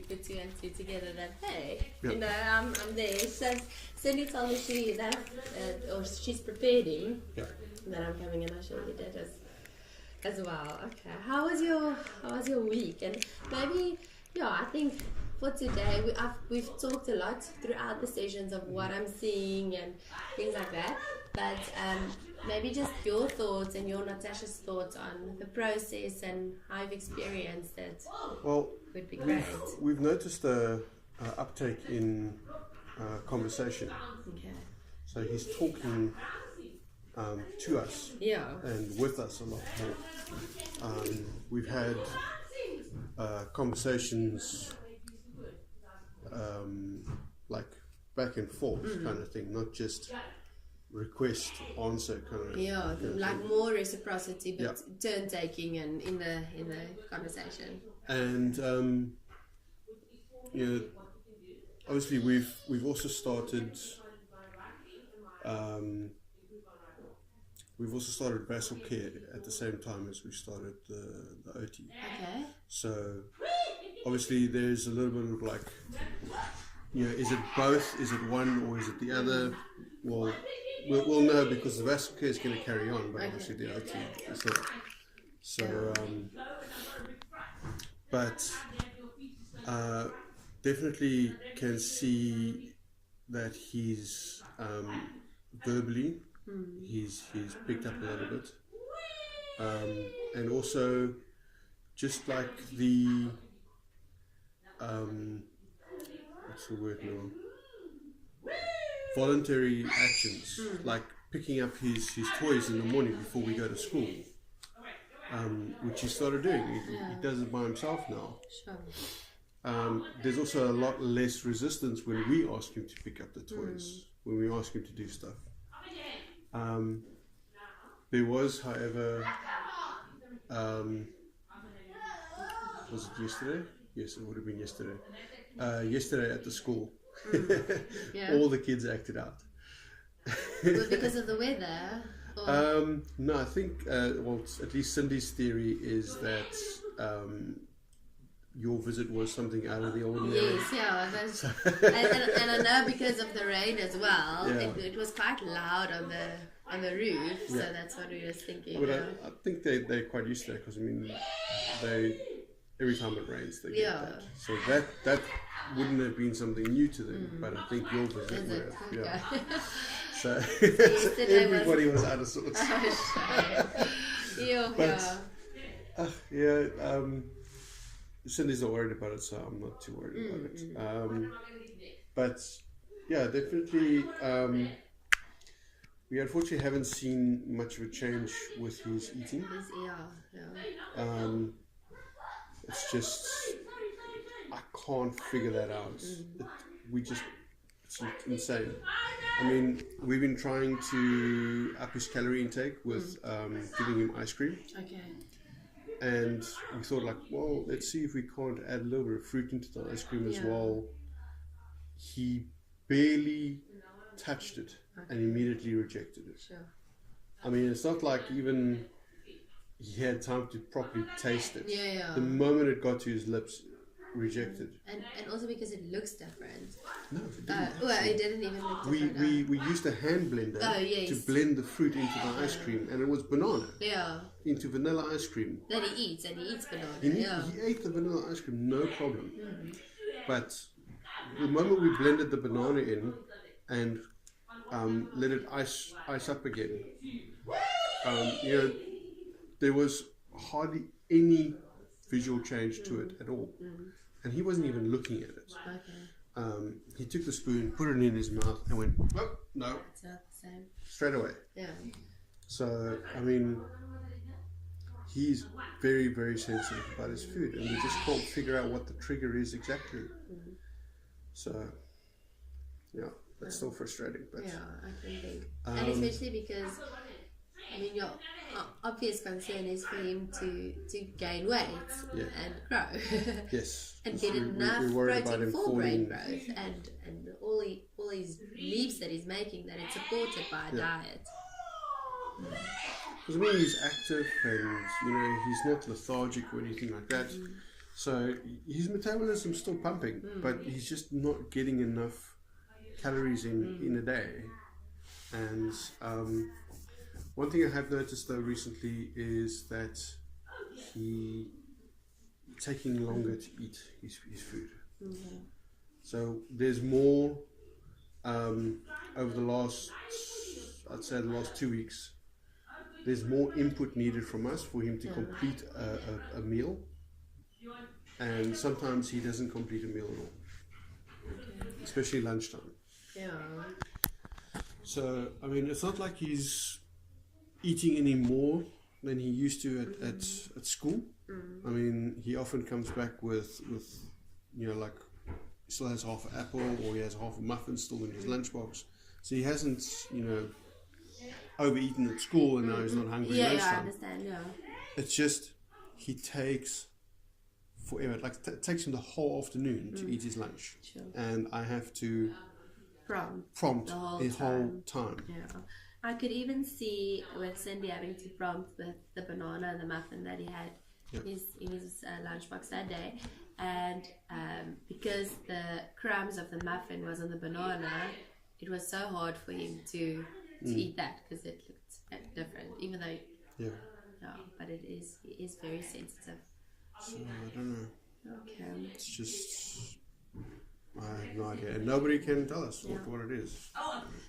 put two and two together that, hey, you know, I'm there. Cindy told me or she's prepared him that I'm coming, and I should be that as well. Okay, how was your week? And maybe, I think for today we've talked a lot throughout the sessions of what I'm seeing and things like that, but maybe just your thoughts and your Natasha's thoughts on the process and how you've experienced it. Well, would be great. We've noticed a uptake in conversation. Okay. So he's talking to us and with us a lot more. We've had conversations like back and forth kind of thing, not just request answer kind of like thing. more reciprocity, but turn taking and in the conversation. And obviously we've also started vassal care at the same time as we started the OT. Okay. So obviously there's a little bit of like, is it both? Is it one or is it the other? Well, we'll know because the vassal care is going to carry on, but obviously the OT is not. So, but definitely can see that he's verbally he's picked up a little bit, and also just like the what's the word now? Voluntary actions, like picking up his toys in the morning before we go to school, which he started doing. He does it by himself now. Sure. There's also a lot less resistance when we ask him to pick up the toys, when we ask him to do stuff. There was, however, was it yesterday? Yes, it would have been yesterday. Yesterday at the school, all the kids acted out. Because of the weather? Or? No, I think, at least Cindy's theory is that your visit was something out of the ordinary. Yes, and I know because of the rain as well, it was quite loud on the roof, so that's what we were thinking. But I think they're quite used to that, because I mean, every time it rains they get that. So that wouldn't have been something new to them, but I think your visit would have. Okay. So everybody was out of sorts. Cindy's not worried about it, so I'm not too worried about it. But yeah, definitely, we unfortunately haven't seen much of a change with his eating. It's just, I can't figure that out. It's insane. I mean, we've been trying to up his calorie intake with giving him ice cream. Okay. And we thought, like, well, let's see if we can't add a little bit of fruit into the ice cream as well. He barely touched it and immediately rejected it. Sure. I mean, it's not like even he had time to properly taste it. The moment it got to his lips, rejected. And also because it looks different. No, it didn't. It didn't even look different. We used a hand blender to blend the fruit into the ice cream, and it was banana. Into vanilla ice cream. That he eats banana. He ate the vanilla ice cream, no problem. But the moment we blended the banana in and let it ice up again, there was hardly any visual change to it at all. And he wasn't even looking at it. Okay. He took the spoon, put it in his mouth, and went, oh, no. It's not the same. Straight away. Yeah. So, I mean, he's very, very sensitive about his food, and we just can't figure out what the trigger is exactly. So, yeah, that's still frustrating. But I can think. And especially because, I mean, your obvious concern is for him to gain weight and grow. Yes. And get enough protein for brain growth and all his leaps that he's making, that it's supported by a diet. Because I mean, he's active and he's not lethargic or anything like that. So his metabolism's still pumping, but he's just not getting enough calories in a day. And one thing I have noticed though recently is that he taking longer to eat his food. So there's more over the last, I'd say the last 2 weeks, there's more input needed from us for him to complete a meal. And sometimes he doesn't complete a meal at all, especially lunchtime. Yeah. So, I mean, it's not like he's eating any more than he used to at school. I mean, he often comes back with like, he still has half an apple, or he has half a muffin still in his lunchbox. So he hasn't, overeaten at school and now he's not hungry lunchtime. Yeah, I understand, yeah. It's just, he takes forever. Like, it takes him the whole afternoon to eat his lunch. Sure. And I have to prompt the whole time. Yeah. I could even see with Cindy having to prompt with the banana and the muffin that he had in his lunchbox that day. And because the crumbs of the muffin was on the banana, it was so hard for him to eat that because it looked different, even though... Yeah. No, but he is very sensitive. So, I don't know. Okay. It's just... I have no idea. And nobody can tell us what it is.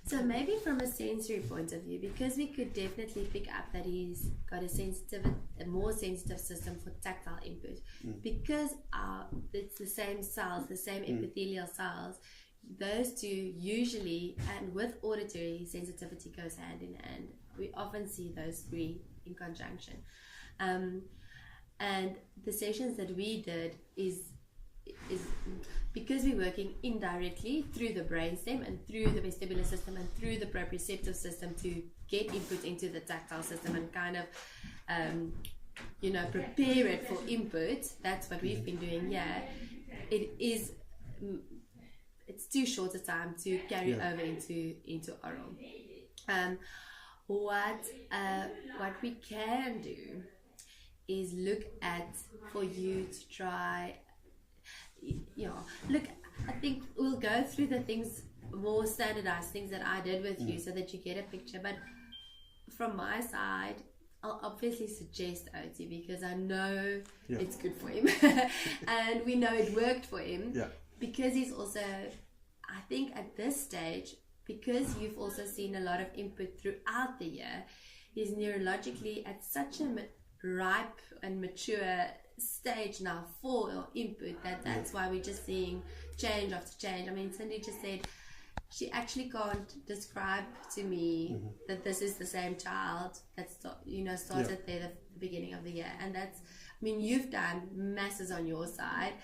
So maybe from a sensory point of view, because we could definitely pick up that he's got a more sensitive system for tactile input. Because it's the same cells, the same epithelial cells, those two usually, and with auditory sensitivity goes hand in hand. We often see those three in conjunction. And the sessions that we did is because we're working indirectly through the brainstem and through the vestibular system and through the proprioceptive system to get input into the tactile system and kind of prepare it for input. That's what we've been doing here. It's too short a time to carry over into oral. What we can do is look at, for you to try, look, I think we'll go through the things, more standardized things that I did with you so that you get a picture. But from my side, I'll obviously suggest OT because I know it's good for him and we know it worked for him because he's also, I think at this stage, because you've also seen a lot of input throughout the year, he's neurologically at such a ripe and mature stage now for input that's why we're just seeing change after change. I mean, Cindy just said she actually can't describe to me that this is the same child that started there the beginning of the year, and that's, I mean, you've done masses on your side,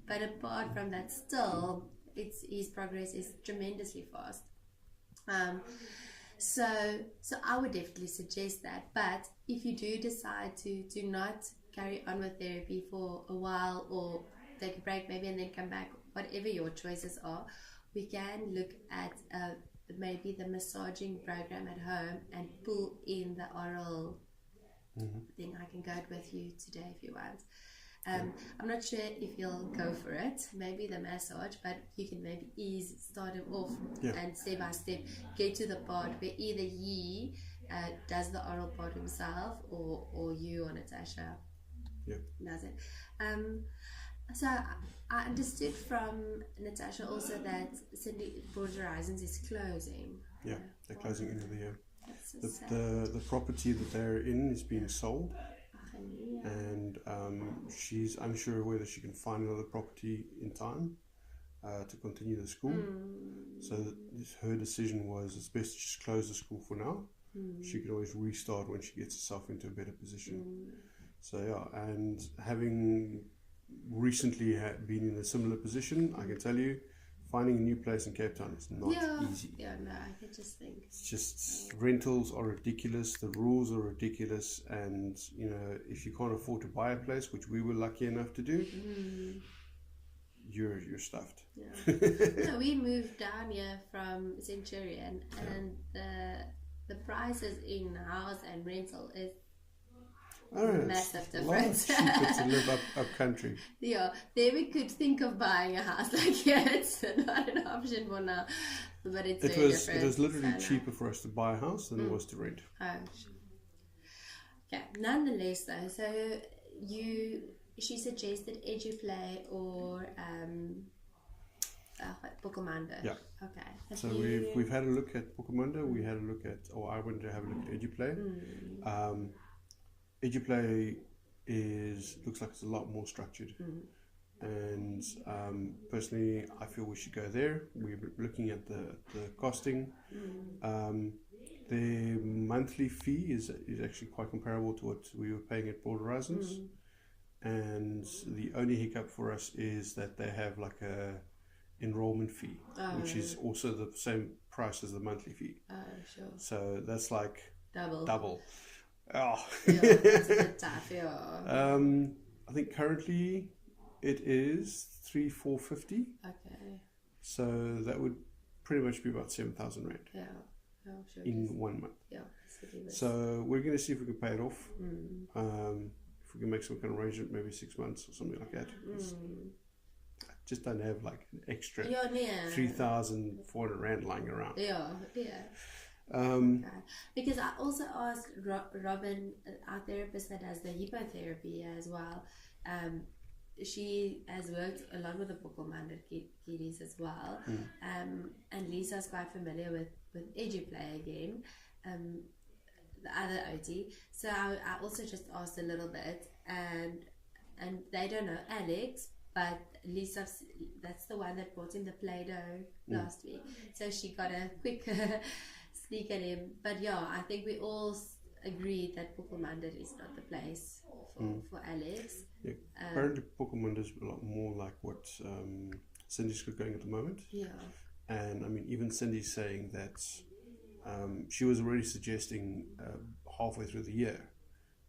but apart from that, still his progress is tremendously fast. So I would definitely suggest that. But if you do decide to not carry on with therapy for a while or take a break maybe and then come back, whatever your choices are, we can look at maybe the massaging program at home and pull in the oral thing. I can go it with you today if you want. I'm not sure if you'll go for it, maybe the massage, but you can maybe start him off and step by step get to the part where either he does the oral part himself or you or Natasha does it. So I understood from Natasha also that Cindy Border Horizons is closing. Yeah, they're closing end of the year. The property that they're in is being sold. And she's unsure whether she can find another property in time to continue the school. So her decision was it's best to just close the school for now. She could always restart when she gets herself into a better position. So and having recently been in a similar position, I can tell you, finding a new place in Cape Town is not easy. Yeah, no, I can just think. It's just rentals are ridiculous, the rules are ridiculous, and if you can't afford to buy a place, which we were lucky enough to do, you're stuffed. Yeah. No, we moved down here from Centurion, and the prices in house and rental is massive difference. A lot cheaper to live up country. Yeah, there we could think of buying a house like here. It's not an option for now, but it's very different. It was literally cheaper for us to buy a house than it was to rent. Oh, sure. Okay, nonetheless though, so she suggested EduPlay or Bookemanda. Yeah. Okay. So we've had a look at Bookemanda. We had a look at, I went to have a look at EduPlay. EduPlay looks like it's a lot more structured, and personally, I feel we should go there. We're looking at the costing. The monthly fee is actually quite comparable to what we were paying at Broad Horizons, and the only hiccup for us is that they have like a enrollment fee, which is also the same price as the monthly fee. Oh, sure. So that's like double. Oh. Yeah, that's a bit tough, yeah. I think currently it is $3,450. Okay. So that would pretty much be about 7,000 rand. Yeah. Oh, sure. In 1 month. Yeah. So we're going to see if we can pay it off. If we can make some kind of arrangement, maybe 6 months or something like that. I just don't have like an extra 3,400 rand lying around. Yeah. Because I also asked Robin, our therapist that does the hippotherapy as well. She has worked a lot with the Bookemanda kiddies as well. And Lisa's quite familiar with EduPlay again, the other OT. So I also just asked a little bit, and they don't know Alex, but Lisa, that's the one that brought him the Play-Doh last week. So she got a quick sneak at him. But yeah, I think we all agreed that Bookemanda is not the place for Alex. Yeah, apparently Bookemanda is a lot more like what Cindy's got going at the moment. Yeah. And I mean, even Cindy's saying that she was already suggesting halfway through the year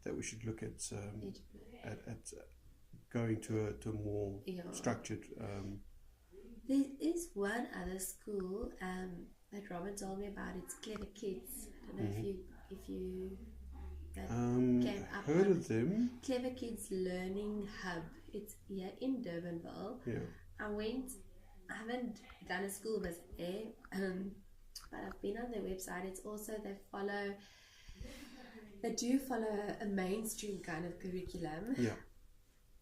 that we should look at going to a more structured. There is one other school that Robin told me about. It's Clever Kids. I don't know if you came up heard of them. Clever Kids Learning Hub. It's here in Durbanville. Yeah. I haven't done a school visit there, but I've been on their website. It's also they do follow a mainstream kind of curriculum. Yeah.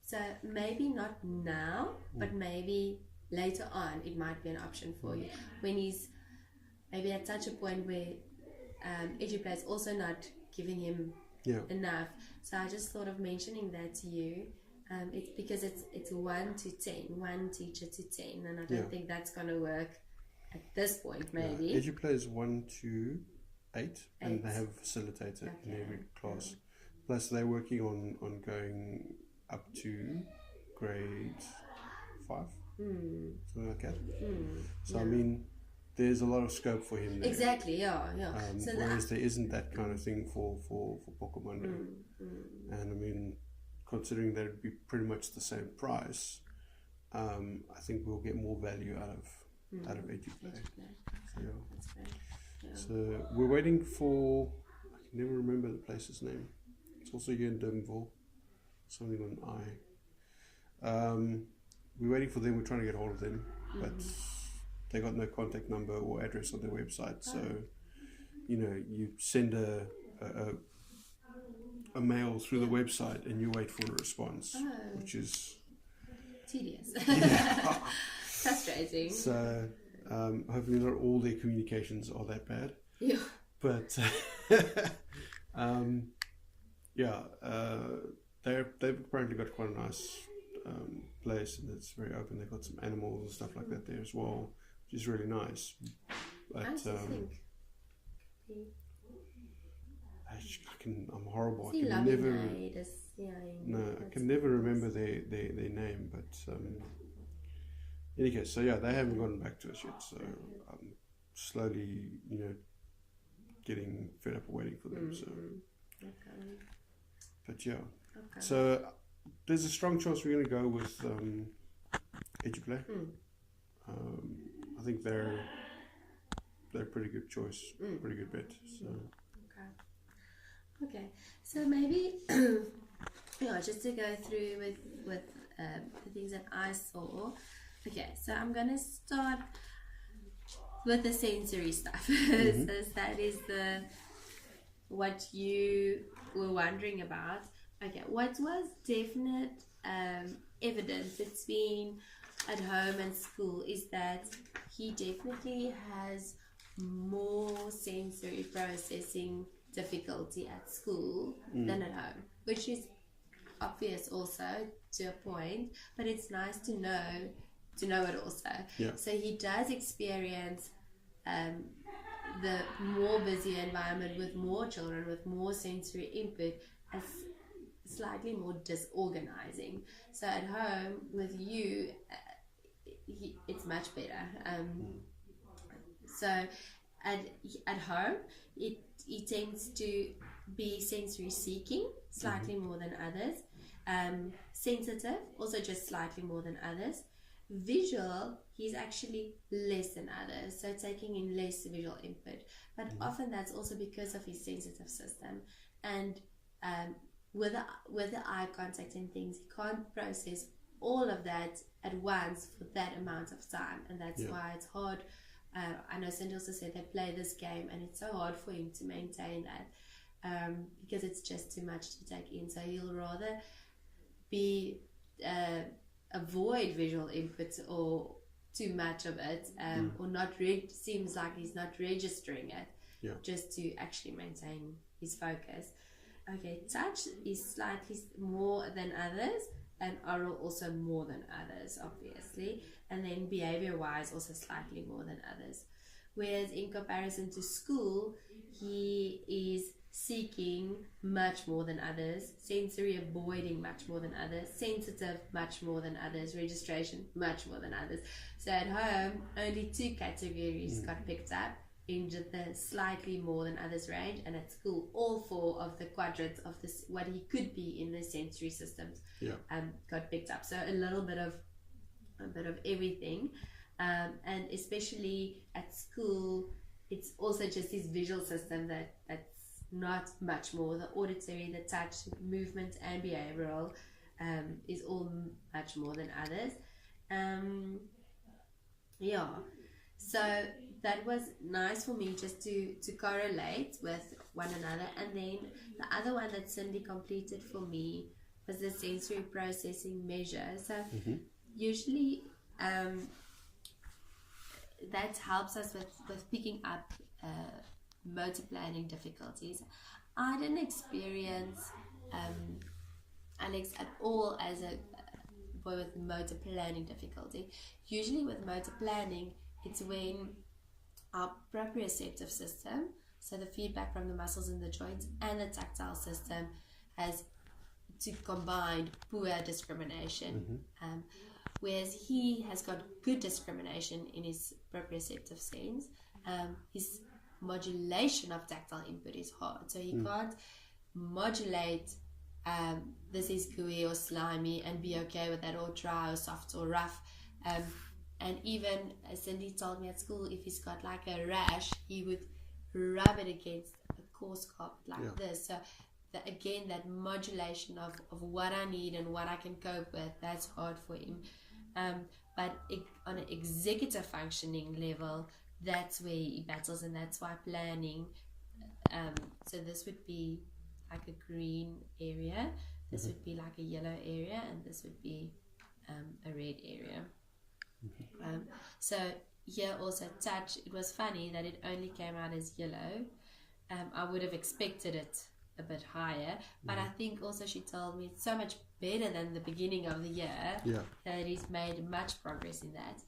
So maybe not now, but maybe later on it might be an option for you when he's maybe at such a point where EduPlay is also not giving him enough. So I just thought of mentioning that to you. It's because it's 1 to 10, one teacher to 10, and I don't think that's going to work at this point. Maybe EduPlay is 1 to 8, and they have a facilitator in every class. Plus, they're working on going up to grade 5, something like that. So I mean, there's a lot of scope for him there. Exactly, yeah. So whereas there isn't that kind of thing for Bookemanda. And I mean, considering that it'd be pretty much the same price, I think we'll get more value out of EduPlay. So we're waiting for, I can never remember the place's name. It's also here in Durbanville. Something on I. We're waiting for them. We're trying to get hold of them, but they got no contact number or address on their website. So, you send a mail through the website and you wait for a response, which is tedious, frustrating. So, hopefully not all their communications are that bad. Yeah. But they've apparently got quite a nice place, and it's very open. They've got some animals and stuff like that there as well, which is really nice. But I'm horrible. I can never remember their name. But in any case, so they haven't gotten back to us yet. So I'm slowly, getting fed up of waiting for them. So, but so there's a strong chance we're going to go with EduPlay. I think they're a pretty good choice, pretty good bet. So. Okay, so maybe just to go through with the things that I saw. Okay, so I'm gonna start with the sensory stuff. So that is what you were wondering about. Okay, what was definite evidence between at home and school is that he definitely has more sensory processing difficulty at school than at home, which is obvious also to a point, but it's nice to know it also. So he does experience the more busy environment with more children with more sensory input as slightly more disorganizing. So at home with you it's much better. So at home he tends to be sensory seeking slightly more than others, sensitive also just slightly more than others, visual he's actually less than others, so taking in less visual input, but often that's also because of his sensitive system, and with the eye contact and things he can't process all of that at once for that amount of time, and that's why it's hard. I know Cindy also said they play this game and it's so hard for him to maintain that because it's just too much to take in, so he'll rather be avoid visual input or too much of it, or not seems like he's not registering it, just to actually maintain his focus. Okay, touch is slightly more than others, and oral also more than others, obviously, and then behavior wise also slightly more than others. Whereas in comparison to school, he is seeking much more than others, sensory avoiding much more than others, sensitive much more than others, registration much more than others. So at home only 2 categories got picked up in just the slightly more than others range, and at school all 4 of the quadrants of this what he could be in the sensory systems got picked up. So a bit of everything, and especially at school it's also just his visual system that's not much more. The auditory, the touch, movement and behavioral is all much more than others. So that was nice for me just to correlate with one another. And then the other one that Cindy completed for me was the sensory processing measure. So usually that helps us with picking up motor planning difficulties. I didn't experience Alex at all as a boy with motor planning difficulty. Usually with motor planning, it's when our proprioceptive system, so the feedback from the muscles in the joints, and the tactile system has to combine poor discrimination. Whereas he has got good discrimination in his proprioceptive sense. His modulation of tactile input is hard, so he can't modulate this is gooey or slimy and be okay with that, or dry or soft or rough. And even as Cindy told me at school, if he's got like a rash, he would rub it against a coarse carpet like this. So again, that modulation of what I need and what I can cope with, that's hard for him. But on an executive functioning level, that's where he battles, and that's why planning. So this would be like a green area, this would be like a yellow area, and this would be a red area. So here also touch, it was funny that it only came out as yellow. I would have expected it a bit higher, but I think also she told me it's so much better than the beginning of the year that he's made much progress in that.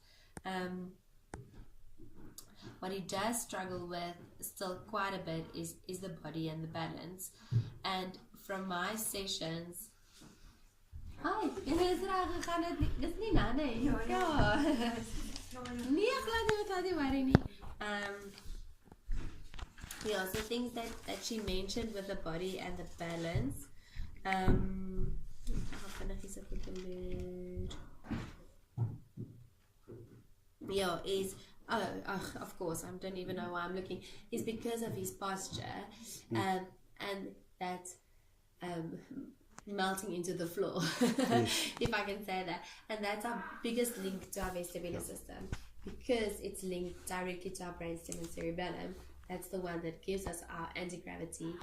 What he does struggle with still quite a bit is the body and the balance. And from my sessions, hi, dis nie nou nee. Ja. Nee, glad nie worry nie. Yeah, so things that she mentioned with the body and the balance. Yeah, is of course, I don't even know why I'm looking. Is because of his posture, and that melting into the floor, if I can say that. And that's our biggest link to our vestibular system, because it's linked directly to our brainstem and cerebellum. That's the one that gives us our anti-gravity.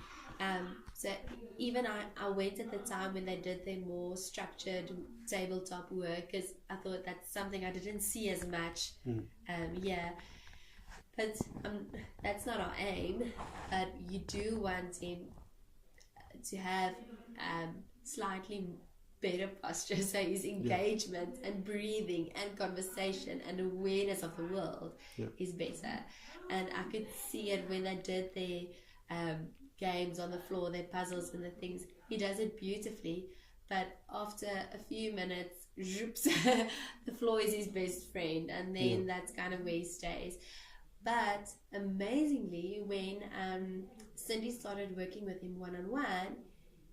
So even I went at the time when they did their more structured tabletop work, because I thought that's something I didn't see as much. But that's not our aim. But you do want him to have slightly better posture, so his engagement and breathing and conversation and awareness of the world is better. And I could see it when they did their games on the floor, their puzzles and the things. He does it beautifully, but after a few minutes, the floor is his best friend, and then that's kind of where he stays. But amazingly, when Cindy started working with him one-on-one,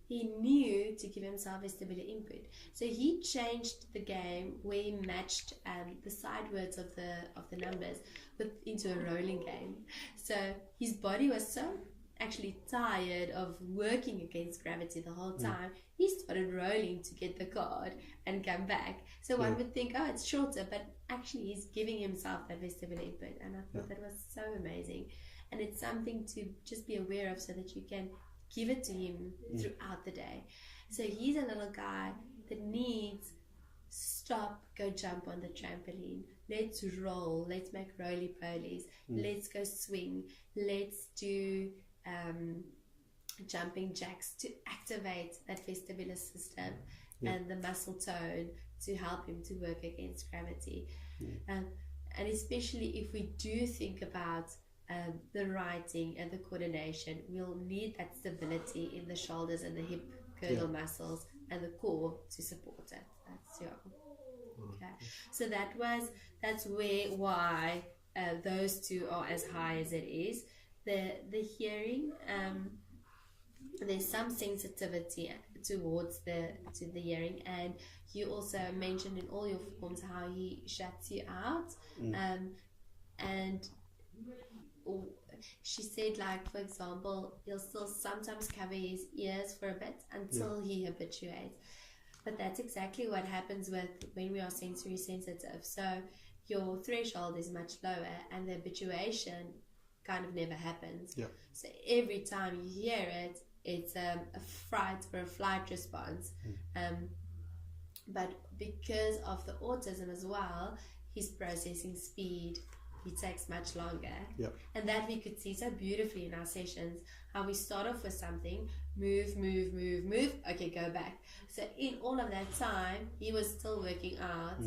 he knew to give himself vestibular input. So he changed the game where he matched the side words of the numbers into a rolling game. So his body was so actually tired of working against gravity the whole time, he started rolling to get the card and come back. So one would think, oh, it's shorter, but actually he's giving himself that vestibular input. And I thought that was so amazing. And it's something to just be aware of, so that you can give it to him throughout the day. So he's a little guy that needs stop, go jump on the trampoline, let's roll, let's make roly-polies, let's go swing, let's do jumping jacks to activate that vestibular system and the muscle tone to help him to work against gravity. And especially if we do think about the writing and the coordination, we'll need that stability in the shoulders and the hip girdle muscles and the core to support it. That's okay. So that's why those two are as high as it is. The hearing, there's some sensitivity towards the hearing, and you also mentioned in all your forms how he shuts you out, and she said, like, for example, he'll still sometimes cover his ears for a bit until he habituates. But that's exactly what happens when we are sensory sensitive. So your threshold is much lower, and the habituation kind of never happens. So every time you hear it, it's a fright or a flight response. But because of the autism as well, his processing speed, it takes much longer. And that we could see so beautifully in our sessions, how we start off with something, move, okay, go back. So in all of that time, he was still working out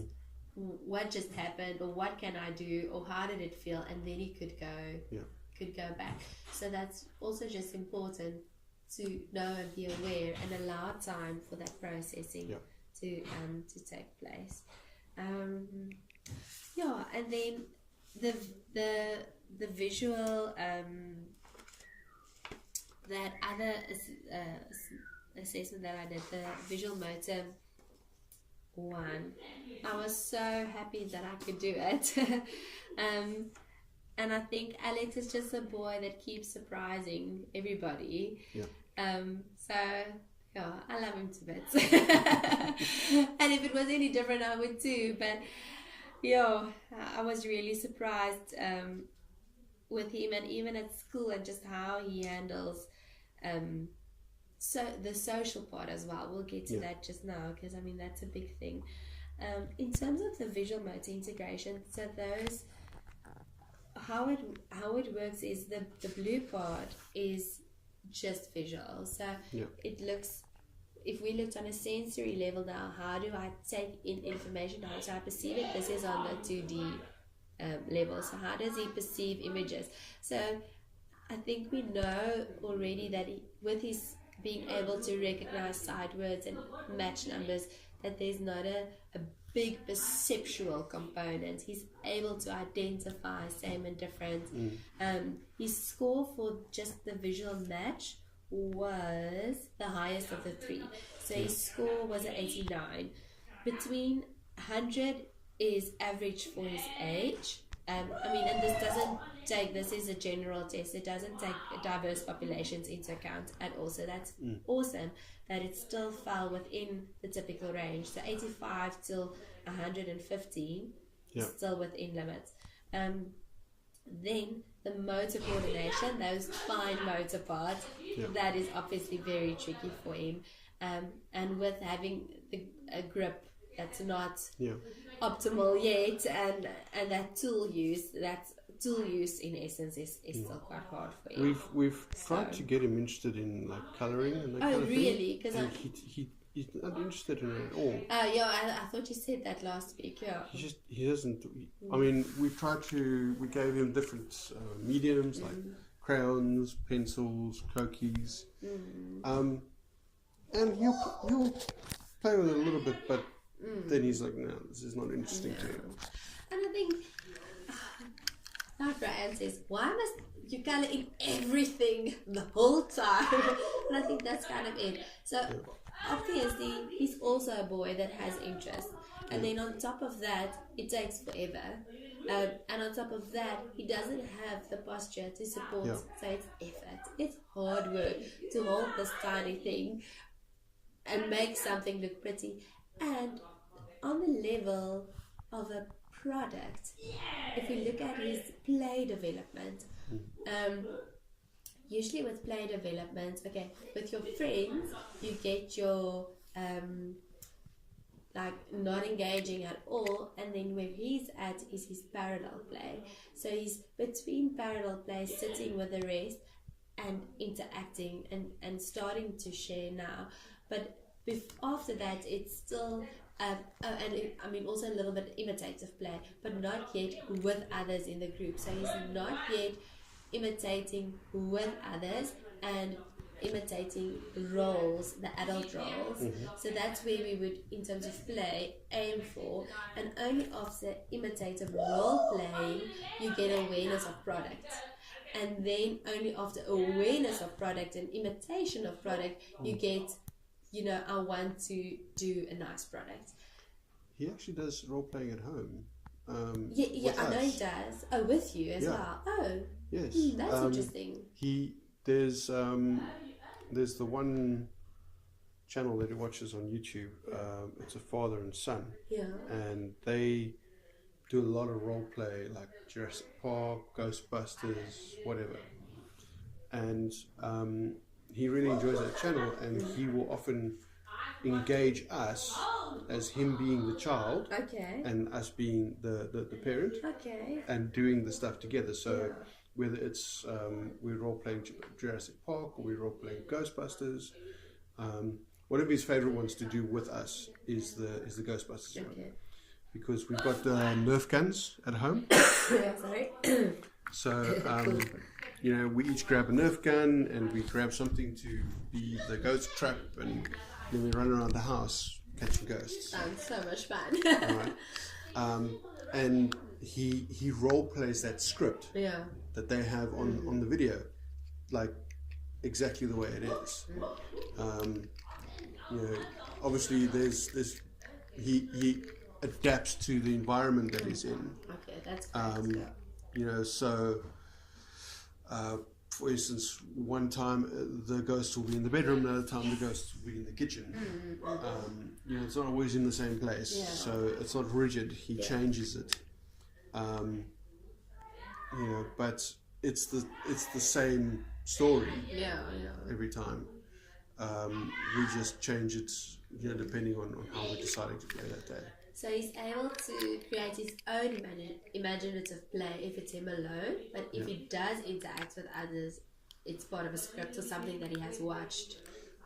what just happened, or what can I do, or how did it feel, and then he could go back. So that's also just important to know and be aware and allow time for that processing to take place. And then the visual, that other assessment that I did, the visual motor one, I was so happy that I could do it. And I think Alex is just a boy that keeps surprising everybody. So I love him to bits. And if it was any different, I would too. But I was really surprised with him, and even at school, and just how he handles so the social part as well. We'll get to that just now, because I mean that's a big thing. In terms of the visual motor integration, so those how it works is the blue part is just visual. So it looks, if we looked on a sensory level now, how do I take in information? How do I perceive it? This is on the 2D level. So how does he perceive images? So I think we know already that with his being able to recognize side words and match numbers, that there's not a big perceptual component. He's able to identify same and different. His score for just the visual match was the highest of the three. So his score was an 89. Between 100 is average for his age, I mean, and this is a general test. It doesn't take diverse populations into account at all. So that's awesome that it still fell within the typical range. So 85 till 115 is still within limits. Then the motor coordination, those fine motor parts, that is obviously very tricky for him. And with having a grip that's not optimal yet, and that tool use in essence is still quite hard for him. We've tried to get him interested in like colouring and that kind of really? thing. He's not interested in it at all. I thought you said that last week. Yeah. He doesn't. I mean, we gave him different mediums like crayons, pencils, Kokies, and he'll play with it a little bit, but then he's like, no, this is not interesting to him. And I think, like Brian says, why must you colour in everything the whole time? And I think that's kind of it. So obviously, he's also a boy that has interest. And then on top of that, it takes forever. And on top of that, he doesn't have the posture to support. So it's effort. It's hard work to hold this tiny thing and make something look pretty. And on the level of a product, if we look at his play development, usually with play development, with your friends, you get your like not engaging at all, and then where he's at is his parallel play. So he's between parallel play, sitting with the rest and interacting and starting to share now. But after that, it's still also a little bit imitative play, but not yet with others in the group. So he's not yet imitating with others and imitating roles, the adult roles. So that's where we would, in terms of play, aim for. And only after imitative role playing, you get awareness of product. And then only after awareness of product and imitation of product, you get, I want to do a nice product. He actually does role playing at home. I know he does. Oh, with you as well. Oh, yes. That's interesting. There's the one channel that he watches on YouTube. It's a father and son. Yeah. And they do a lot of role play, like Jurassic Park, Ghostbusters, whatever. And he really enjoys that channel, and he will often engage us as him being the child, and us being the parent, and doing the stuff together. So whether it's we're role playing Jurassic Park or we're role playing Ghostbusters, one of his favorite ones to do with us is the Ghostbusters one, because we've got Nerf guns at home. So we each grab a Nerf gun and we grab something to be the ghost trap, and then we run around the house catching ghosts. Sounds so much fun. Right. And he role plays that script that they have on the video, like exactly the way it is. Obviously there's he adapts to the environment that he's in. Okay, that's great. So for instance, one time the ghost will be in the bedroom, another time the ghost will be in the kitchen. It's not always in the same place, so it's not rigid. He changes it. But it's the same story every time. We just change it, depending on how we're deciding to play that day. So he's able to create his own imaginative play if it's him alone, but if he does interact with others, it's part of a script or something that he has watched.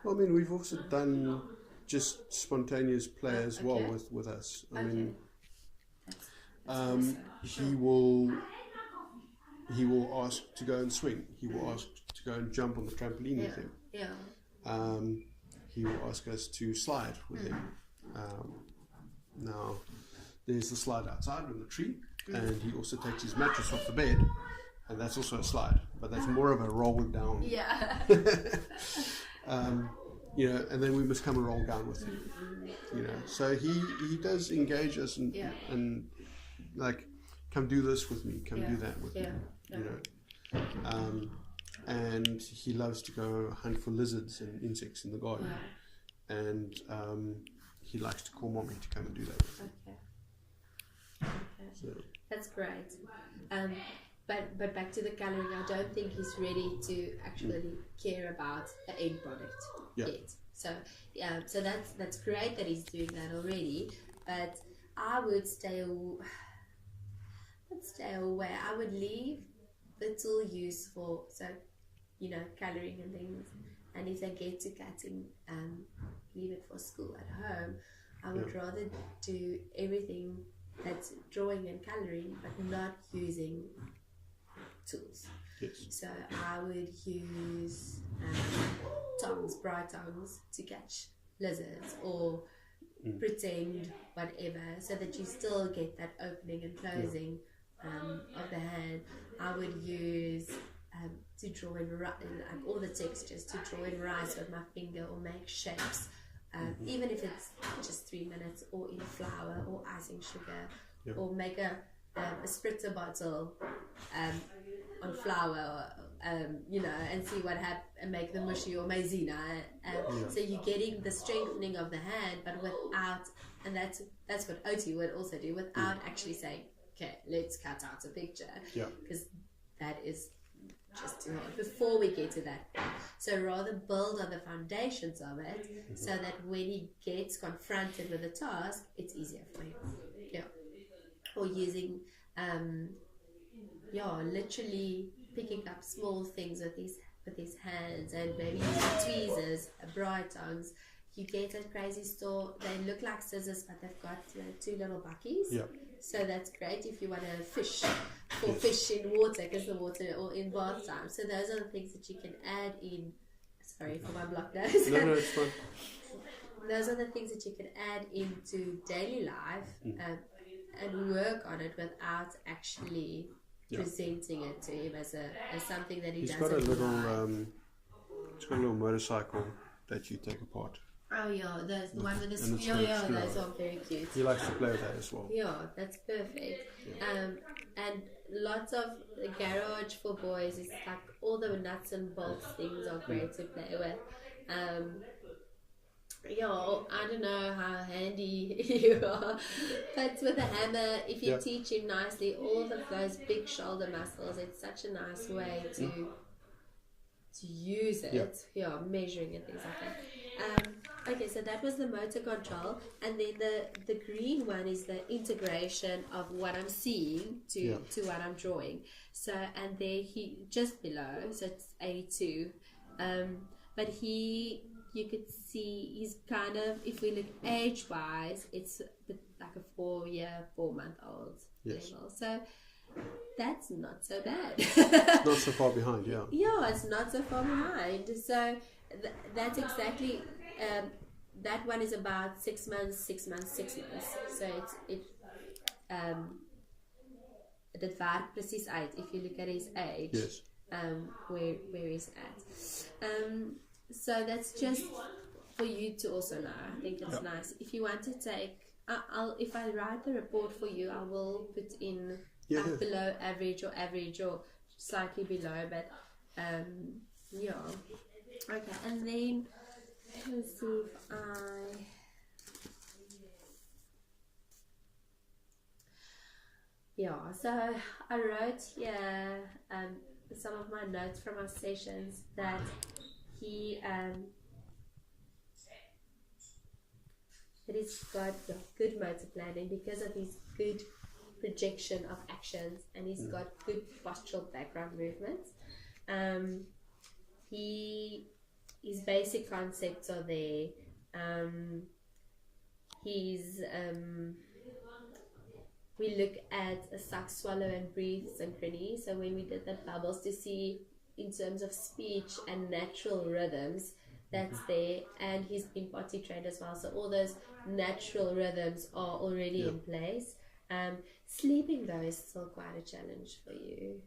Well, I mean, we've also done just spontaneous play as well with us. I mean, he will ask to go and swing. He will ask to go and jump on the trampoline with him. He will ask us to slide with him. Now, there's the slide outside on the tree, and he also takes his mattress off the bed, and that's also a slide, but that's more of a roll down. And then we must come and roll down with him. So he does engage us and like come do this with me, come do that with me, you know. And he loves to go hunt for lizards and insects in the garden, and he likes to call mommy to come and do that with him. So. That's great. But back to the colouring, I don't think he's ready to actually care about the end product yet. So so that's great that he's doing that already. But I would stay away. I would leave the tool use for, so, you know, colouring and things. And if they get to cutting, leave it for school at home. I would rather do everything that's drawing and colouring, but not using tools. Yes. So I would use tongs, bright tongs, to catch lizards, or pretend whatever, so that you still get that opening and closing of the hand. I would use to draw in like all the textures, to draw in rice with my finger or make shapes. Even if it's just 3 minutes, or in flour or icing sugar, or make a spritzer bottle on flour, you know, and see what happens, and make the mushy or maizena. So you're getting the strengthening of the hand, but without, and that's what Oti would also do, without actually saying, okay, let's cut out a picture, because that is just too hard before we get to that point. So rather build on the foundations of it, so that when he gets confronted with a task, it's easier for him. Or using literally picking up small things with his hands, and maybe using tweezers, bright tongs. You get at Crazy Store, they look like scissors, but they've got, you know, 2 little buckies. So that's great if you want to fish in water, because the water, or in bath time. So those are the things that you can add in. Sorry for my blocked nose. No, it's fine. Those are the things that you can add into daily life, and work on it without actually presenting it to him as something that he's got a little he's got a little motorcycle that you take apart. Oh yeah, the one with the those are very cute. He likes to play with that as well. Yeah, that's perfect. And lots of the garage for boys is like all the nuts and bolts things are great to play with. I don't know how handy you are, but with a hammer, if you teach him nicely, all of those big shoulder muscles, it's such a nice way to use it. Measuring and things like that. Okay, so that was the motor control, and then the green one is the integration of what I'm seeing to what I'm drawing. So, and there he just below, so it's 82, but you could see he's kind of, if we look age wise, it's like a 4-month-old level. So that's not so bad. Not so far behind, Yeah, it's not so far behind. So that's exactly, that one is about 6 months, 6 months, 6 months. So dit werk presies uit if you look at his age. Where he's at. So that's just for you to also know. I think it's nice. If you want to take, if I write the report for you, I will put in below average or slightly below, but okay. And then let's see if so I wrote here some of my notes from our sessions, that he that he's got good motor planning because of his good projection of actions, and he's got good postural background movements. His basic concepts are there. We look at a suck, swallow and breathe synchrony. So when we did the bubbles, to see in terms of speech and natural rhythms, that's there. And he's been potty trained as well, so all those natural rhythms are already in place. Sleeping though is still quite a challenge for you,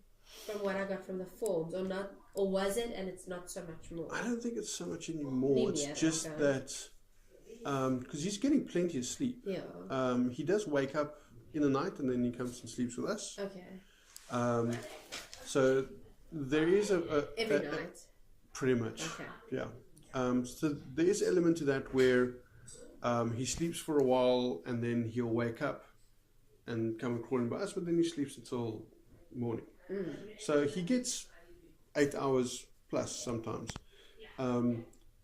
from what I got from the forms, or not, or was it? And it's not so much more. I don't think it's so much anymore. It's just that because he's getting plenty of sleep. He does wake up in the night, and then he comes and sleeps with us. Okay. So there is every night. Pretty much. Okay. Yeah. So there is an element to that where he sleeps for a while, and then he'll wake up and come and crawl in by us, but then he sleeps until morning. So he gets 8 hours plus sometimes.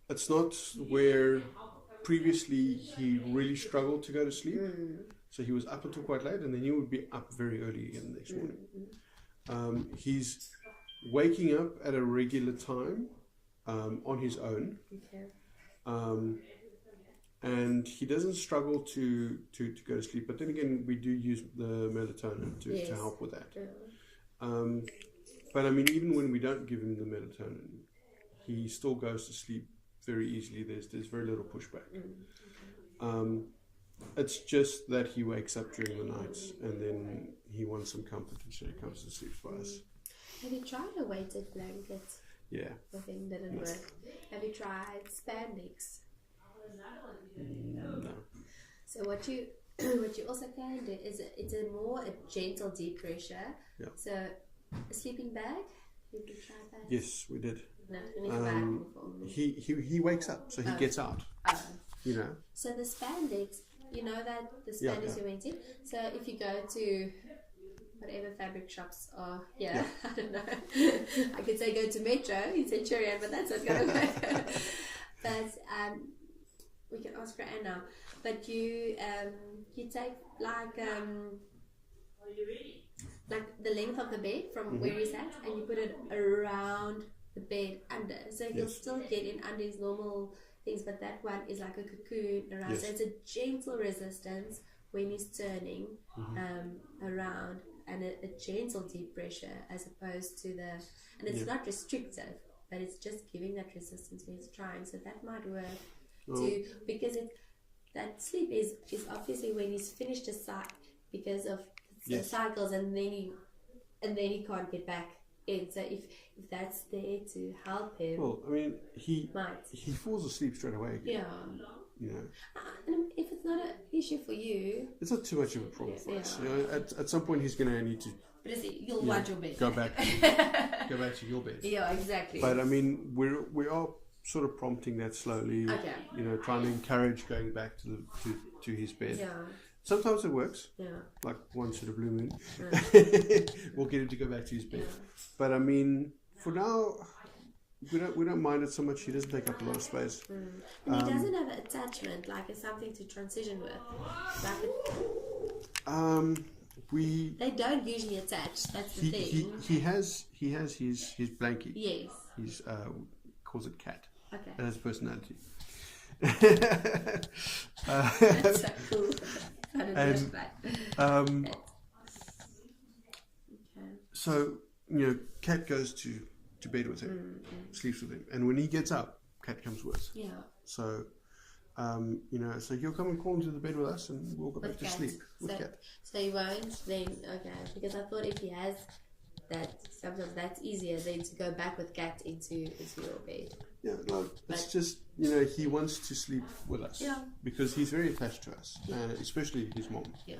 It's not where previously he really struggled to go to sleep. So he was up until quite late, and then he would be up very early again the next morning. He's waking up at a regular time on his own. Okay. And he doesn't struggle to go to sleep. But then again, we do use the melatonin to help with that. Yeah. But I mean, even when we don't give him the melatonin, he still goes to sleep very easily. There's very little pushback. Okay. It's just that he wakes up during the nights, and then he wants some comfort, and so he comes and sleeps by us. Have you tried a weighted blanket? Yeah. With him, didn't work. Have you tried spandex? No. So what you also can do is it's a gentle deep pressure. Yeah. So a sleeping bag. Have you tried that? Yes, we did. No, in his bag before. He wakes up, so he gets out. You know. So the spandex, you know that the spandex you went in. So if you go to whatever fabric shops are here, I don't know. I could say go to Metro in Centurion, but that's not going to work. But we can ask for Anna. But you take like the length of the bed from where he's at, and you put it around the bed under, so he'll still get in under his normal things, but that one is like a cocoon around. So it's a gentle resistance when he's turning around, and a gentle deep pressure as opposed to and it's not restrictive, but it's just giving that resistance when he's trying. So that might work too, because that sleep is obviously when he's finished a cycle because of the cycles, and then he can't get back in. So if that's there to help him, well, I mean, he falls asleep straight away again. Yeah. You know. And if it's not an issue for you, it's not too much of a problem for us. You know, at some point he's going to need to. But you'll want your bed. Go back to your bed. Yeah, exactly. But I mean, we are sort of prompting that slowly. Okay. You know, trying to encourage going back to his bed. Yeah. Sometimes it works. Yeah. Like once in a blue moon, we'll get him to go back to his bed. Yeah. But I mean, for now, we don't mind it so much. He doesn't take up a lot of space. And he doesn't have an attachment, like it's something to transition with. They don't usually attach. That's the thing. He has his blankie. Yes. He's calls it Cat. Okay. That has personality. That's so cool. I didn't know that. So Cat goes to bed with him, sleeps with him, and when he gets up, Cat comes with. Yeah. So, so he'll come and crawl into the bed with us, and we'll go back to sleep with Cat. So he won't then, because I thought if he has that, sometimes that's easier than to go back with Cat into your bed. Yeah, no, it's just, he wants to sleep with us. Yeah. Because he's very attached to us, especially his mom. Yeah.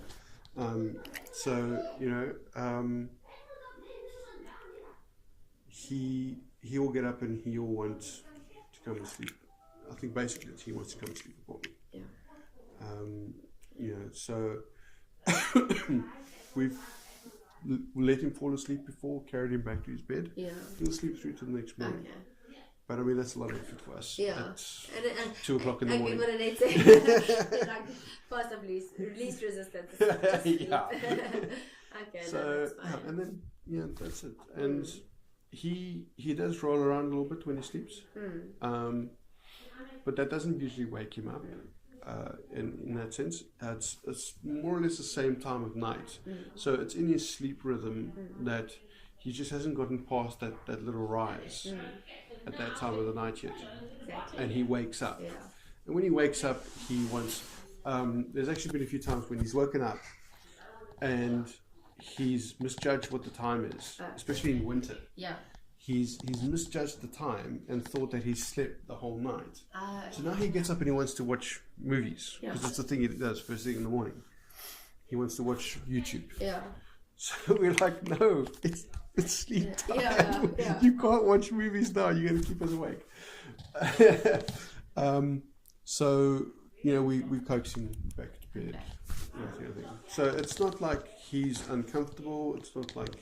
He will get up and he'll want to come and sleep. I think basically he wants to come and sleep with me. Yeah. So we've let him fall asleep before, carried him back to his bed. Yeah. He'll sleep through to the next morning. Okay. But I mean, that's a lot of effort for us. Yeah. At 2 o'clock in the morning. What did they say? Like, fast of least resistance. Yeah. Okay, so, that's fine. and then, that's it. And he does roll around a little bit when he sleeps. But that doesn't usually wake him up. In that sense, it's more or less the same time of night. So it's in his sleep rhythm that he just hasn't gotten past that little rise at that time of the night yet. Exactly. And he wakes up. Yeah. And when he wakes up, he wants... there's actually been a few times when he's woken up and he's misjudged what the time is, especially in winter. Yeah. He's misjudged the time and thought that he slept the whole night. So now he gets up and he wants to watch movies, because that's the thing he does first thing in the morning. he wants to watch YouTube. Yeah. So we're like, no, it's sleep time. Yeah. You can't watch movies now. You're going to keep us awake. So, we coax him back to bed. That kind of thing. So it's not like he's uncomfortable. It's not like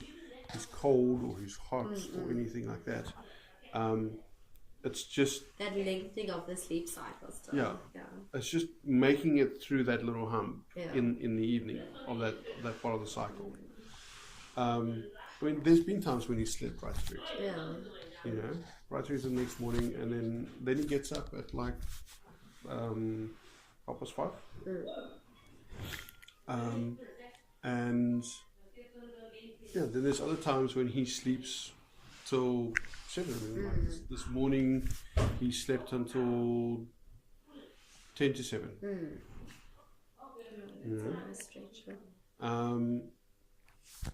he's cold or he's hot or anything like that. It's just that lengthening of the sleep cycle still. Yeah. It's just making it through that little hump in the evening of that part of the cycle. There's been times when he slept right through. Yeah. Right through the next morning, and then he gets up at like 5:30. And then there's other times when he sleeps till 7. Like this morning, he slept until 10 to 7. That's a nice stretch.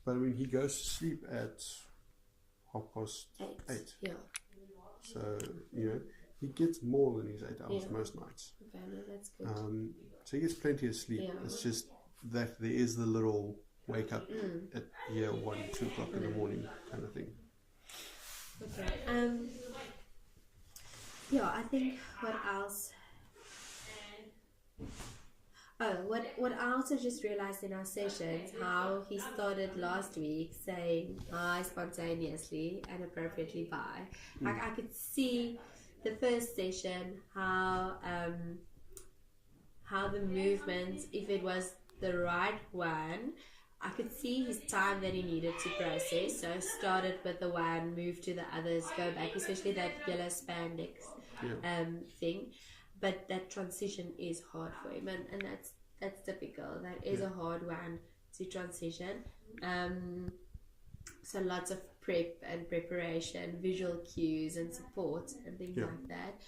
But he goes to sleep at 8:30. Yeah. So he gets more than his 8 hours most nights. Okay, no, that's good. So he gets plenty of sleep. Yeah. It's just that there is the little wake up at 1, 2 o'clock in the morning kind of thing. Okay. I think what else? What I also just realized in our sessions, how he started last week saying hi spontaneously and appropriately bye. Like I could see the first session how the movement, if it was the right one, I could see his time that he needed to process. So I started with the one, moved to the others, go back, especially that yellow spandex thing. But that transition is hard for him, and that's typical. That is a hard one to transition. So lots of prep and preparation, visual cues and support and things like that.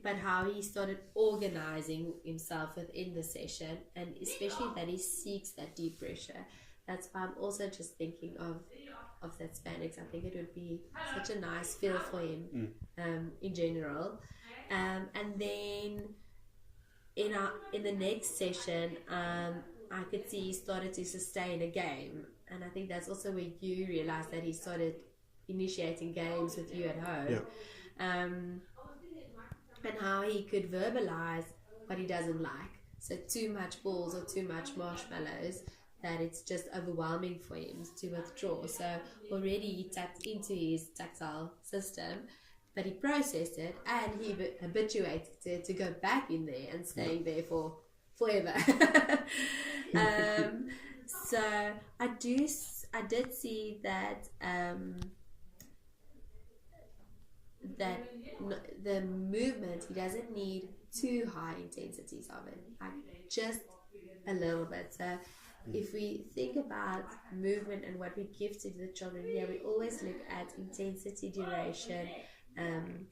But how he started organizing himself within the session, and especially that he seeks that deep pressure. That's why I'm also just thinking of that spandex. I think it would be such a nice feel for him in general. And then in the next session, I could see he started to sustain a game, and I think that's also where you realized that he started initiating games with you at home. And how he could verbalize what he doesn't like. So too much balls or too much marshmallows, that it's just overwhelming for him to withdraw. So already he tapped into his tactile system, but he processed it and he habituated it to go back in there and staying there for forever. So I did see that that the movement, he doesn't need too high intensities of it, like just a little bit. So if we think about movement and what we give to the children here, we always look at intensity, duration, and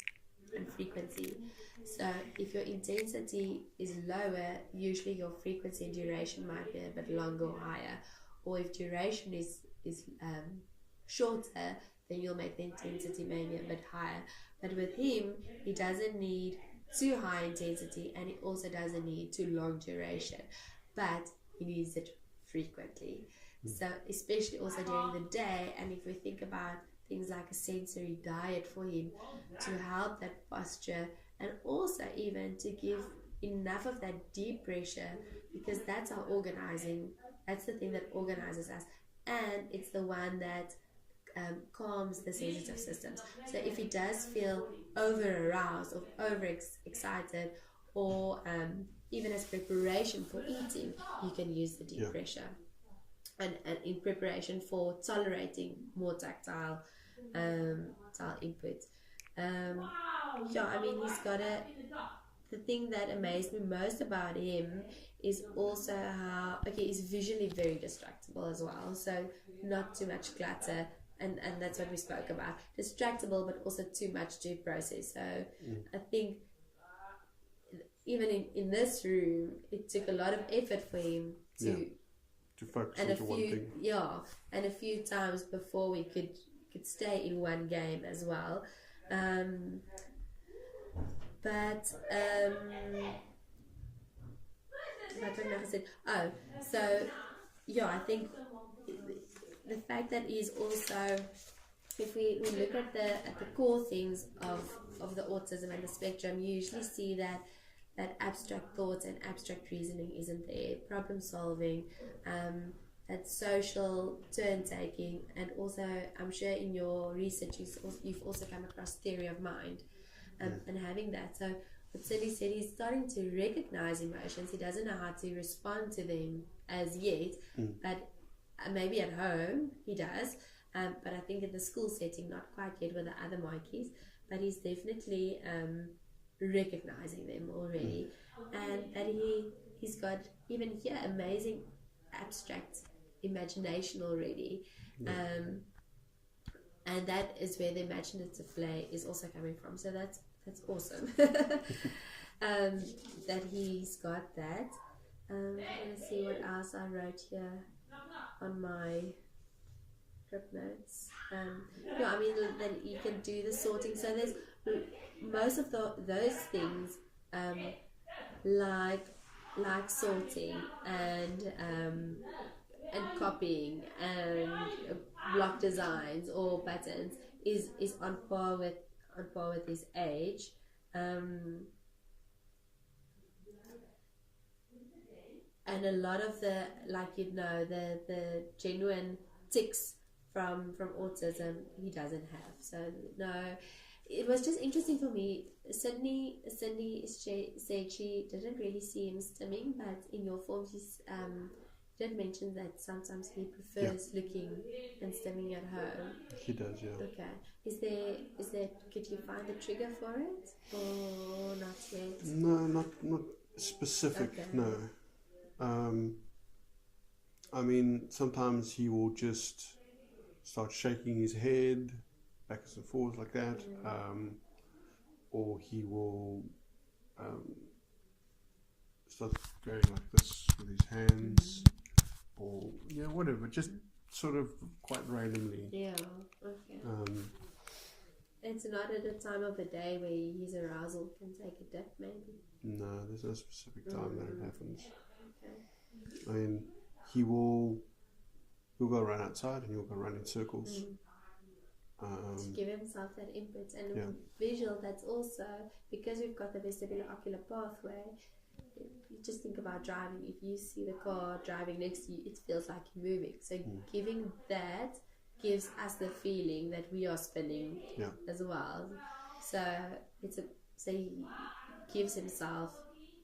frequency. So if your intensity is lower, usually your frequency and duration might be a bit longer or higher. Or if duration is shorter, then you'll make the intensity maybe a bit higher. But with him, he doesn't need too high intensity, and he also doesn't need too long duration, but he needs it frequently. So especially also during the day, and if we think about things like a sensory diet for him to help that posture, and also even to give enough of that deep pressure, because that's our organizing, that's the thing that organizes us, and it's the one that calms the sensitive systems. So if he does feel over aroused or over excited, or even as preparation for eating, you can use the deep pressure, and in preparation for tolerating more tactile input. He's got the thing that amazed me most about him is also how he's visually very distractible as well, so not too much clutter. And that's what we spoke about. Distractible, but also too much to process. So I think even in this room, it took a lot of effort for him to focus on one thing. Yeah, and a few times before we could stay in one game as well. I don't know. I said, oh, so yeah, I think the fact that is also, if we look at the core things of the autism and the spectrum, you usually see that abstract thoughts and abstract reasoning isn't there, problem solving, that social turn taking, and also I'm sure in your research you've also come across theory of mind, and having that. So what Cindy said, he's starting to recognize emotions. He doesn't know how to respond to them as yet, but maybe at home he does. But I think in the school setting, not quite yet with the other monkeys, but he's definitely recognizing them already, and that he's got even here amazing abstract imagination already, and that is where the imaginative play is also coming from. So that's awesome. That he's got that. Let's see what else I wrote here on my notes. Yeah, I mean, then you can do the sorting. So there's most of those things, like sorting and copying and block designs or patterns is on par with his age. And a lot of the, like, the genuine tics from autism he doesn't have. So no, it was just interesting for me. Cindy said she didn't really see him stimming, but in your form she did mention that sometimes he prefers looking and stimming at home. He does, yeah. Okay. Is there could you find the trigger for it or not yet? No, not specific. Okay. No. I mean, sometimes he will just start shaking his head backwards and forwards like that, or he will start going like this with his hands, or whatever, just sort of quite randomly. Yeah. Okay. It's not at a time of the day where his arousal can take a dip, maybe. No, there's no specific time that it happens. Okay. I mean, he'll go run outside and he'll go run in circles. To give himself that input and visual. That's also because we've got the vestibular ocular pathway. You just think about driving. If you see the car driving next to you, it feels like you're moving. So giving that gives us the feeling that we are spinning as well. So he gives himself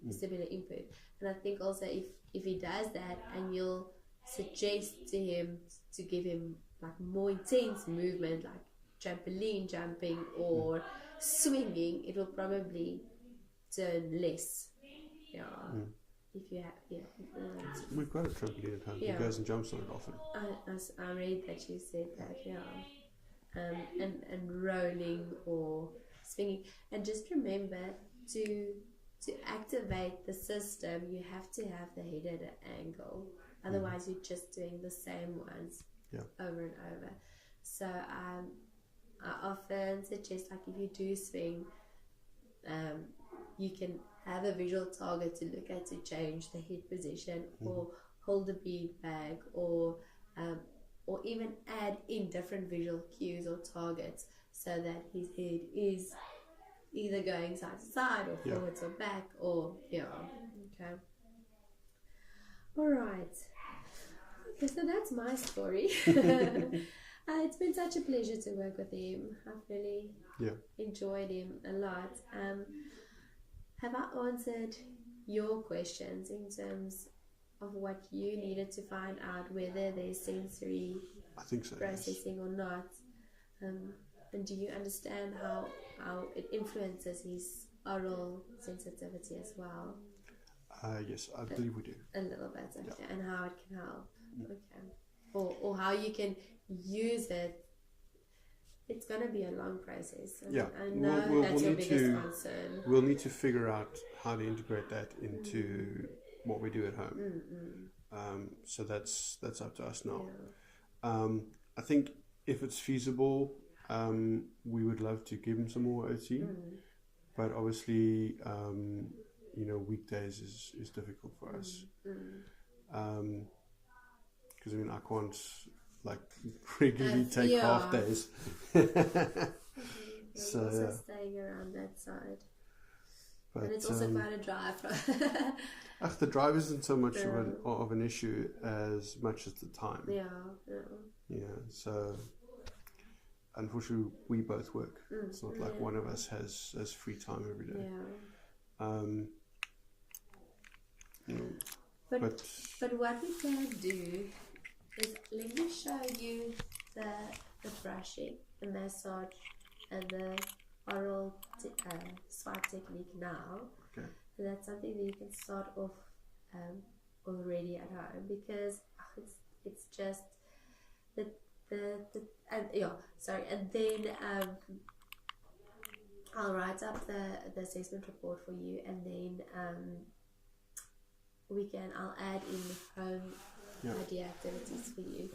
vestibular input. And I think also if he does that, and you'll suggest to him to give him like more intense movement, like trampoline jumping or swinging, it will probably turn less. Yeah. If you have, we've got a trampoline at home. He goes and jumps on it often. I read that you said that. And rolling or swinging, and just remember to activate the system, you have to have the head at an angle. Otherwise, you're just doing the same ones over and over. So I often suggest, like, if you do swing, you can have a visual target to look at to change the head position, or hold the bead bag, or even add in different visual cues or targets so that his head is either going side to side or forwards or back, or okay. All right. Okay, so that's my story. It's been such a pleasure to work with him. I've really enjoyed him a lot. Have I answered your questions in terms of what you needed to find out, whether there's sensory processing or not? And do you understand how it influences his oral sensitivity as well? Yes, I believe we do. A little bit, okay. And how it can help. Okay. Or how you can use it. It's going to be a long process. I know that's your biggest concern. We'll need to figure out how to integrate that into what we do at home. So that's up to us now. I think if it's feasible, we would love to give him some more OT. But obviously, weekdays is difficult for us. Because I mean, I can't like regularly take half days. So also staying around that side. But and it's also quite a drive. The drive isn't so much of an issue as much as the time. Yeah. So unfortunately, we both work. It's not like one of us has free time every day. But what we can do is let me show you the brushing, the massage, and the oral swipe technique now. Okay. And that's something that you can start off already at home, because it's just and then I'll write up the assessment report for you, and then I'll add in home idea activities for you,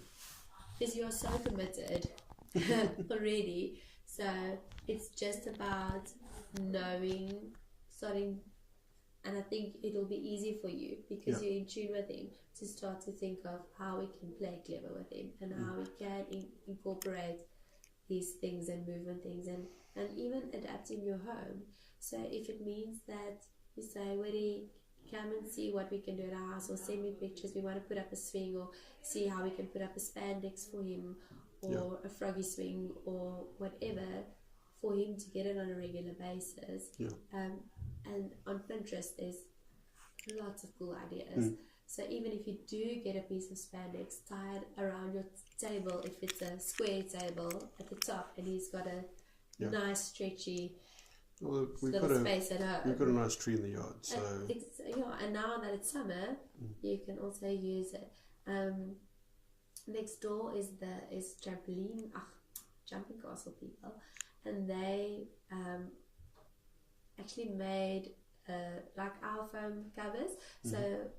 because you are so committed already. So it's just about starting, and I think it'll be easy for you because you're in tune with him, to start to think of how we can play clever with him, and how we can incorporate these things and movement things, and even adapt in your home. So if it means that you say, Woody, come and see what we can do at our house, or send me pictures, we want to put up a swing, or see how we can put up a spandex for him, or a froggy swing, or whatever, for him to get it on a regular basis. And on Pinterest there's lots of cool ideas. So even if you do get a piece of spandex, tie it around your table, if it's a square table at the top, and he's got a nice stretchy little space at home. We've got a nice tree in the yard, so and now that it's summer, you can also use it. Next door is jumping castle people, and they actually made like our foam covers. So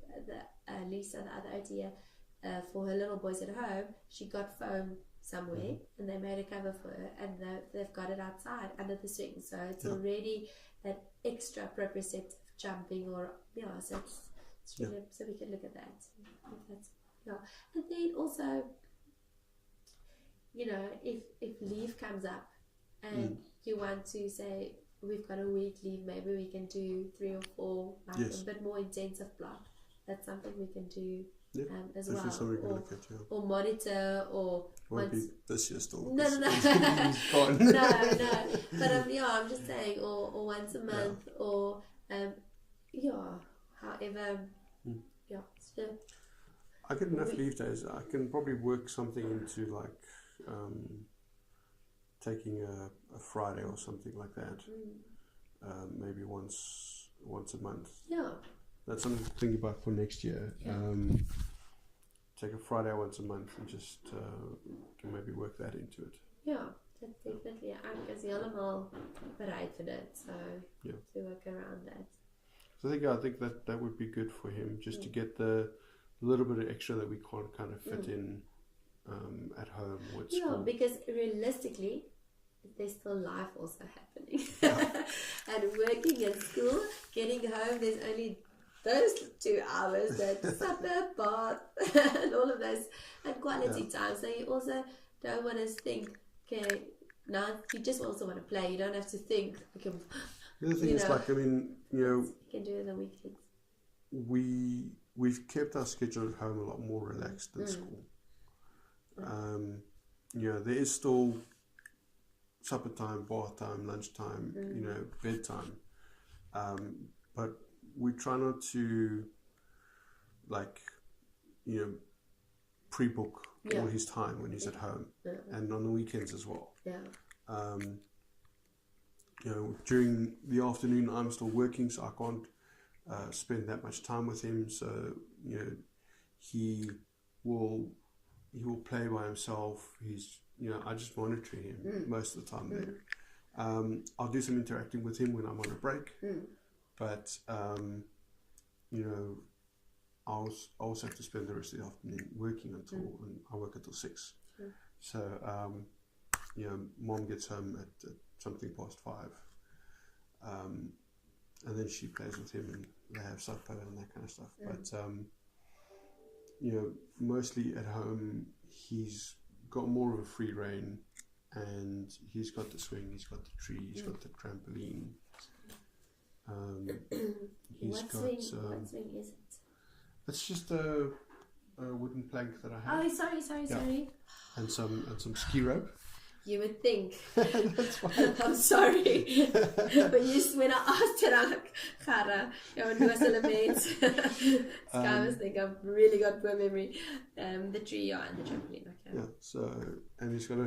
Lisa, the other idea for her little boys at home, she got foam somewhere, and they made a cover for her, and they've got it outside under the swing, so it's already that extra proprioceptive jumping, or so it's really, so we can look at that. And then also, if leave comes up and you want to say, we've got a week leave, maybe we can do 3 or 4, a bit more intensive block. That's something we can do as well. Something we look at, or monitor, or won't be this year still. No. No. But I'm just saying, or once a month, or however. So I get enough leave days. I can probably work something into like taking a Friday or something like that. Maybe once a month. That's something to think about for next year. Take a Friday once a month and just can maybe work that into it. That's definitely. Ek is heeltemal bereid vir dit, so to work around that. So I think that would be good for him, just to get the little bit of extra that we can't kind of fit in at home or at school. Because realistically, there's still life also happening. And working at school, getting home, there's only those 2 hours, that supper, bath, and all of those, and quality time. So you also don't want to think, okay, now you just also want to play. You don't have to think. Okay, the other thing is, like, I mean, you can do it on the weekends. We've kept our schedule at home a lot more relaxed than school. There is still supper time, bath time, lunch time, bedtime. But we try not to, like, pre-book all his time when he's at home, and on the weekends as well. During the afternoon I'm still working, so I can't spend that much time with him. So he will play by himself. He's I just monitor him most of the time there. I'll do some interacting with him when I'm on a break, but I'll also have to spend the rest of the afternoon working until and I work until 6. So Mom gets home at something past 5, and then she plays with him, and they have supper and that kind of stuff. But mostly at home, he's got more of a free reign, and he's got the swing, he's got the tree, he's got the trampoline. What swing is it? It's just a wooden plank that I have. Oh, sorry. And some ski rope. You would think. That's fine. I'm sorry. When I asked it, I'm like, Gara, you was hulle mens. I was thinking, I've really got poor memory. The tree, and the trampoline. Okay. Yeah. So, and he's got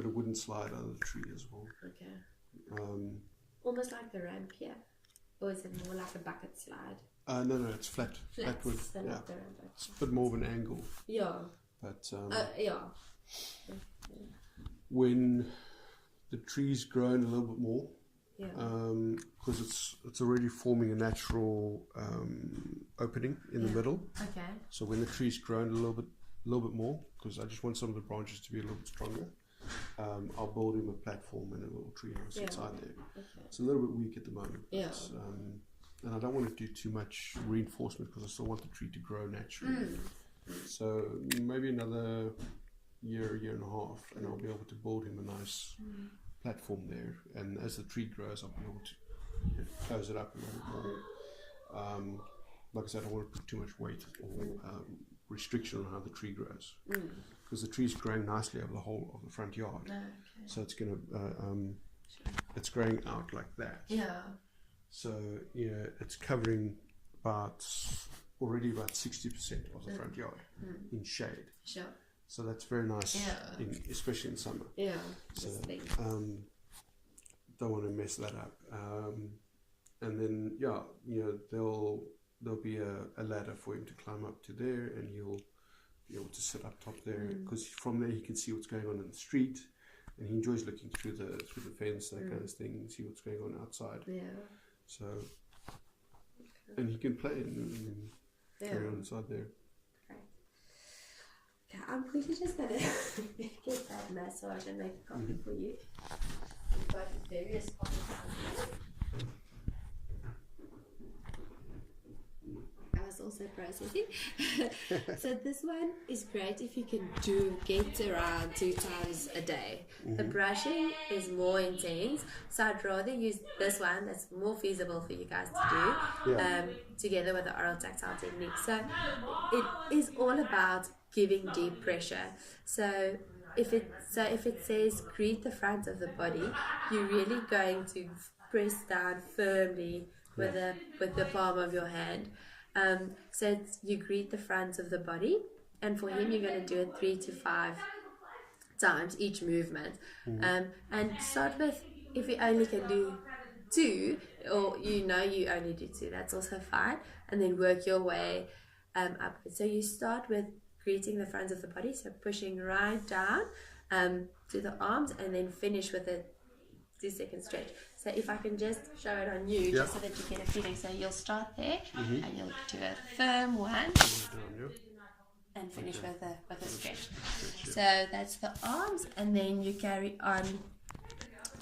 a wooden slide out of the tree as well. Okay. Almost like the ramp, yeah. Or is it more like a bucket slide? No, it's flat. Flat wood. Yeah. It's a bit more of an angle. Yeah. But yeah. When the tree's grown a little bit more, because it's already forming a natural opening in the middle. Okay. So when the tree's grown a little bit more, because I just want some of the branches to be a little bit stronger, I'll build him a platform and a little tree house inside there. Okay. It's a little bit weak at the moment. Yeah. And I don't want to do too much reinforcement because I still want the tree to grow naturally. So maybe another year and a half, and I'll be able to build him a nice platform there. And as the tree grows, I'll be able to close it up a little bit more. Like I said, I don't want to put too much weight or restriction on how the tree grows, because the tree's growing nicely over the whole of the front yard. Okay. So it's gonna it's growing out like that. Yeah. So it's covering already about 60% of the front yard in shade. Sure. So that's very nice, especially in summer. Yeah. So don't want to mess that up. And then there'll be a ladder for him to climb up to there, and he'll be able to sit up top there, because from there he can see what's going on in the street, and he enjoys looking through the fence, that kind of thing, and see what's going on outside. Yeah. So, and he can play and carry on inside there. Okay, I'm quickly just going to get that massage and make a coffee for you. We've got various coffees. I was also processing. So this one is great if you can get around 2 times a day. The brushing is more intense, so I'd rather use this one that's more feasible for you guys to do, together with the oral tactile technique. So it is all about giving deep pressure. So if it says greet the front of the body, you're really going to press down firmly with the palm of your hand. So you greet the front of the body, and for him you're going to do it 3 to 5 times each movement. And start with, if you only can do 2, or you only do 2, that's also fine, and then work your way upwards. So you start with greeting the front of the body, so pushing right down to the arms, and then finish with a 2-second stretch. So if I can just show it on you, just so that you get a feeling. So you'll start there, and you'll do a firm one, and finish with a stretch. So that's the arms, and then you carry on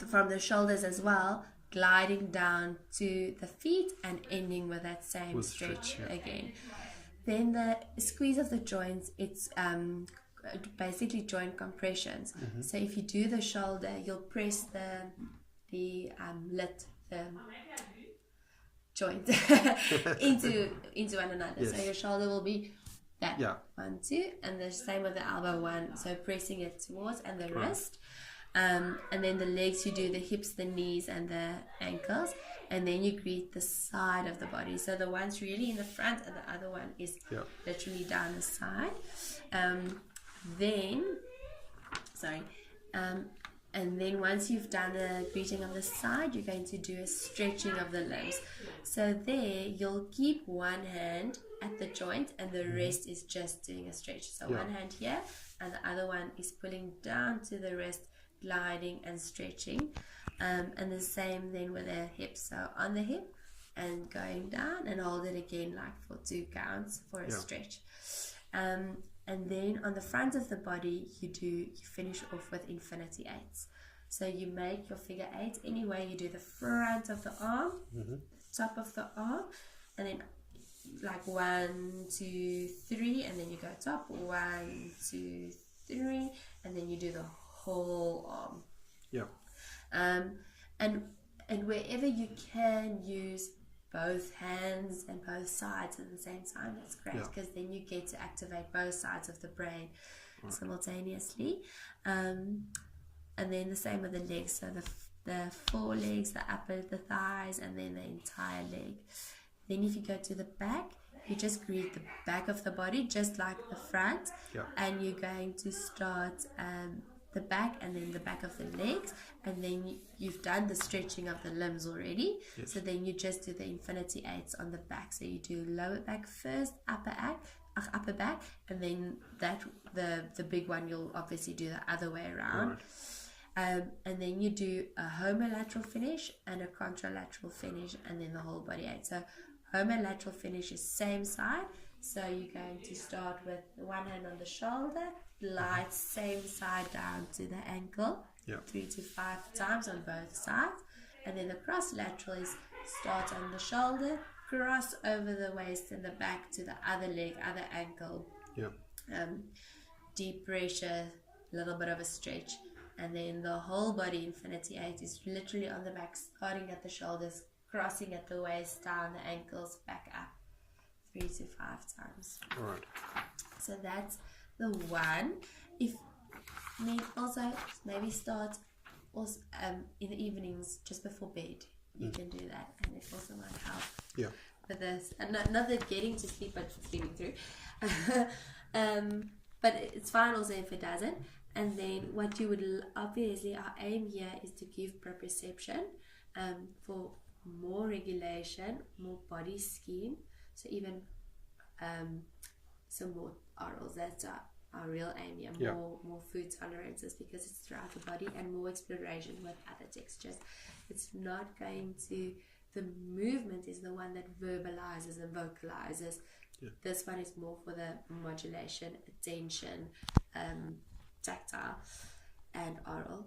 from the shoulders as well, gliding down to the feet and ending with that same stretch again. Then the squeeze of the joints, it's basically joint compressions. So if you do the shoulder, you'll press the joint into one another. So your shoulder will be that 1, 2, and the same with the elbow 1. So pressing it towards, and the wrist. And then the legs, you do the hips, the knees, and the ankles, and then you greet the side of the body. So the one's really in the front, and the other one is literally down the side. And then once you've done the greeting of the side, you're going to do a stretching of the limbs. So there, you'll keep one hand at the joint, and the rest is just doing a stretch. So one hand here, and the other one is pulling down to the wrist, gliding and stretching. And the same then with the hips. So on the hip and going down, and hold it again like for 2 counts for a stretch. And then on the front of the body, you finish off with infinity 8s. So you make your figure 8 anyway. You do the front of the arm, top of the arm, and then like 1, 2, 3, and then you go top, 1, 2, 3, and then you do the whole arm. Yeah. And wherever you can use both hands and both sides at the same time, that's great, because then you get to activate both sides of the brain simultaneously. And then the same with the legs, so the forelegs, the upper, the thighs, and then the entire leg. Then if you go to the back, you just greet the back of the body just like the front, and you're going to start the back and then the back of the legs, and then you've done the stretching of the limbs already. So then you just do the infinity eights on the back. So you do lower back first, upper back, and then the big one you'll obviously do the other way around. And then you do a homolateral finish and a contralateral finish, and then the whole body eight. So homolateral finish is same side, so you're going to start with one hand on the shoulder, glide same side down to the ankle, 3 to 5 times on both sides. And then the cross lateral is start on the shoulder, cross over the waist and the back to the other leg, other ankle. Deep pressure, a little bit of a stretch, and then the whole body infinity eight is literally on the back, starting at the shoulders, crossing at the waist, down the ankles, back up, 3 to 5 times. Right. So that's the one. If also maybe start also in the evenings just before bed, you can do that, and it also might help with this. And not that getting to sleep, but sleeping through. But it's fine also if it doesn't. And then what you would obviously, our aim here is to give proprioception for more regulation, more body scheme, so even some more orals. That's our real aim here. More food tolerances, because it's throughout the body, and more exploration with other textures. It's not going to, the movement is the one that verbalizes and vocalizes. This one is more for the modulation, attention, tactile and oral.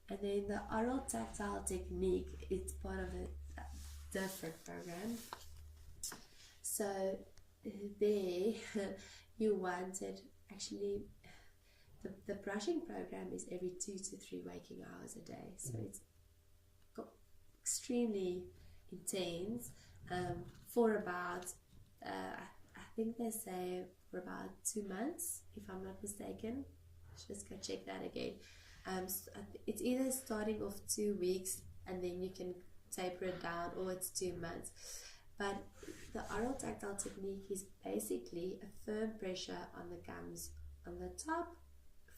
And then the oral tactile technique, it's part of a different program. So there you wanted, actually the brushing program is every 2 to 3 waking hours a day, so it's extremely intense for about I think they say for about 2 months, if I'm not mistaken. Just go check that again. So it's either starting off 2 weeks and then you can taper it down, or it's 2 months. But the oral tactile technique is basically a firm pressure on the gums on the top,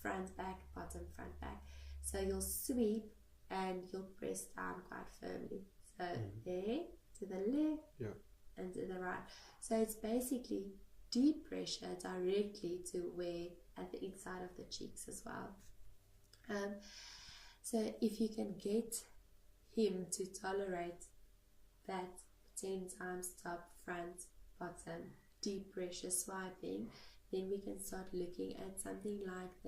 front, back, bottom, front, back. So you'll sweep and you'll press down quite firmly. So there, to the left and to the right. So it's basically deep pressure directly to where at the inside of the cheeks as well. So if you can get him to tolerate that 10 times top, front, bottom, deep pressure swiping, then we can start looking at something like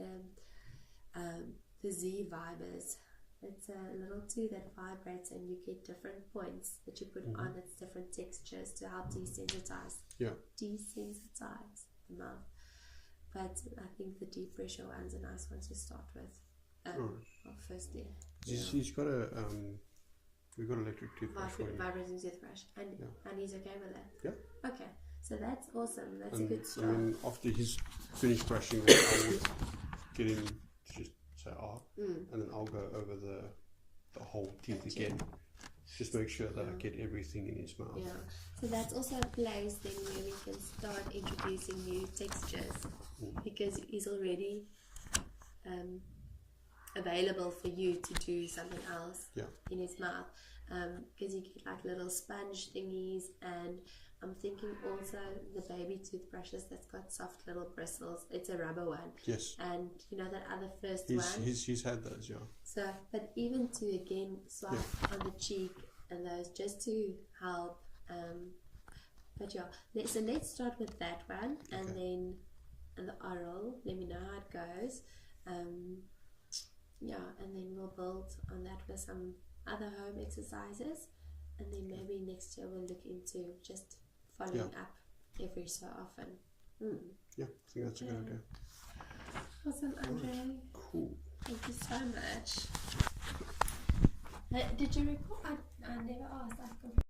the Z vibers. It's a little tool that vibrates, and you get different points that you put on its different textures to help desensitize the mouth. But I think the deep pressure one's a nice one to start with. Firstly, he's got a we've got electric toothbrush for him. Vibrating toothbrush, and he's okay with that. Yeah. Okay, so that's awesome. That's a good start. And then after he's finished brushing, I would get him to just say and then I'll go over the whole teeth again. Just make sure that I get everything in his mouth. Yeah. So that's also a place then where we can start introducing new textures, because he's already available for you to do something else in his mouth. Because you get like little sponge thingies, and I'm thinking also the baby toothbrushes that's got soft little bristles. It's a rubber one. Yes. And you know that other first one? He's had those, So, but even to again swipe on the cheek and those, just to help. But so let's start with that one, and then the oral. Let me know how it goes. And then we'll build on that with some other home exercises. And then maybe next year we'll look into just following up every so often. Yeah, I think that's a good idea. Awesome, Andre. Right. Cool. Thank you so much. Did you recall? I never asked.